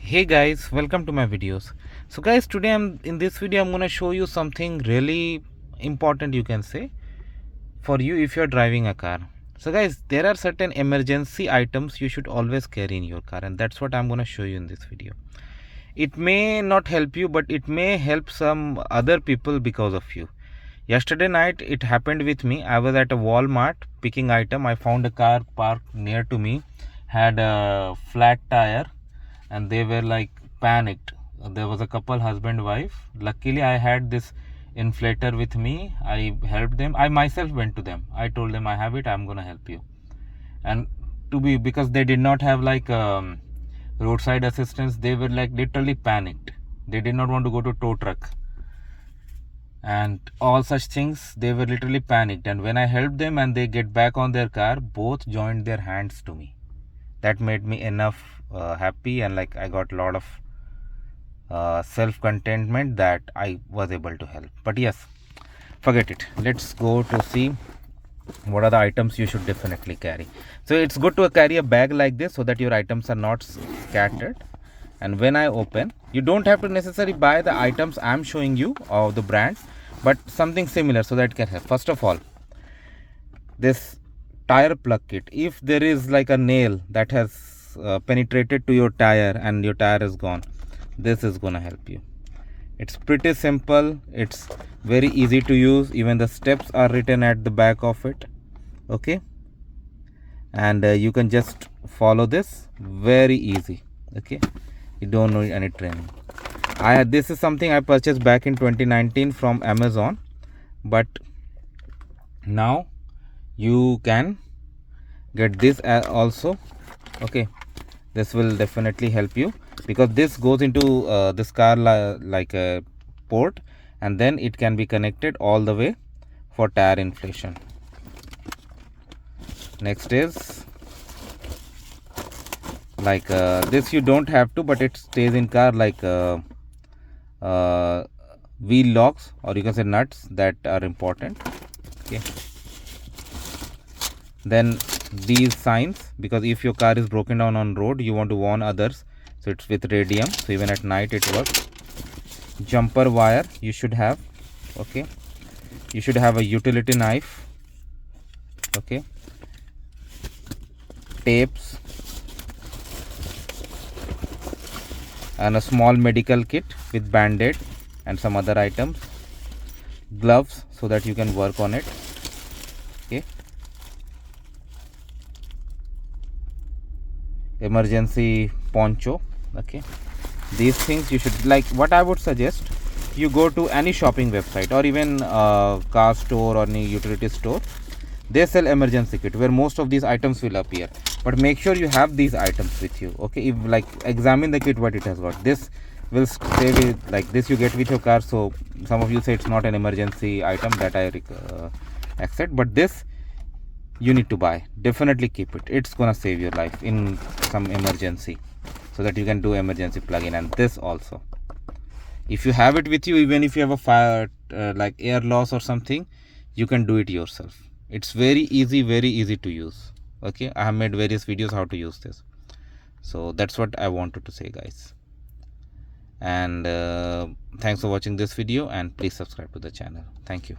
Hey guys, welcome to my videos. So guys, today in this video I'm going to show you something really important, you can say, for you if you're driving a car. So guys, there are certain emergency items you should always carry in your car, and that's what I'm going to show you in this video. It may not help you, but it may help some other people because of you. Yesterday night it happened with me. I was at a Walmart picking item. I found a car parked near to me, had a flat tire, and they were like panicked. There was a couple, husband wife. Luckily I had this inflator with me. I helped them. I myself went to them. I told them, I have it, I'm gonna help you. And because they did not have like roadside assistance, they were like literally panicked. They did not want to go to tow truck and all such things. They were literally panicked, and when I helped them and they get back on their car, both joined their hands to me. That made me enough happy, and like I got a lot of self-contentment that I was able to help. But yes, forget it. Let's go to see what are the items you should definitely carry. So it's good to carry a bag like this so that your items are not scattered. And when I open, you don't have to necessarily buy the items I'm showing you of the brands, but something similar so that it can help. First of all, this tire plug kit. If there is like a nail that has penetrated to your tire and your tire is gone, this is gonna help you. It's pretty simple, it's very easy to use. Even the steps are written at the back of it, okay, and you can just follow this, very easy. Okay, you don't need any training. This is something I purchased back in 2019 from Amazon, but now you can get this also. Okay, this will definitely help you because this goes into this car like a port, and then it can be connected all the way for tire inflation. Next is like this, you don't have to, but it stays in car, like wheel locks, or you can say nuts, that are important. Okay, then these signs, because if your car is broken down on road, you want to warn others, so it's with radium, so even at night it works. Jumper wire you should have. Okay, you should have a utility knife. Okay, tapes, and a small medical kit with band-aid and some other items. Gloves so that you can work on it. Okay, emergency poncho. Okay, these things you should, like, what I would suggest, you go to any shopping website or even car store or any utility store. They sell emergency kit where most of these items will appear, but make sure you have these items with you. Okay, if like examine the kit what it has got. This will stay with, like this you get with your car. So some of you say it's not an emergency item, that I accept, but this you need to buy. Definitely keep it. It's gonna save your life in some emergency, so that you can do emergency plug-in. And this also, if you have it with you, even if you have a fire like air loss or something, you can do it yourself. It's very easy to use. Okay, I have made various videos how to use this. So that's what I wanted to say, guys. And thanks for watching this video, and please subscribe to the channel. Thank you.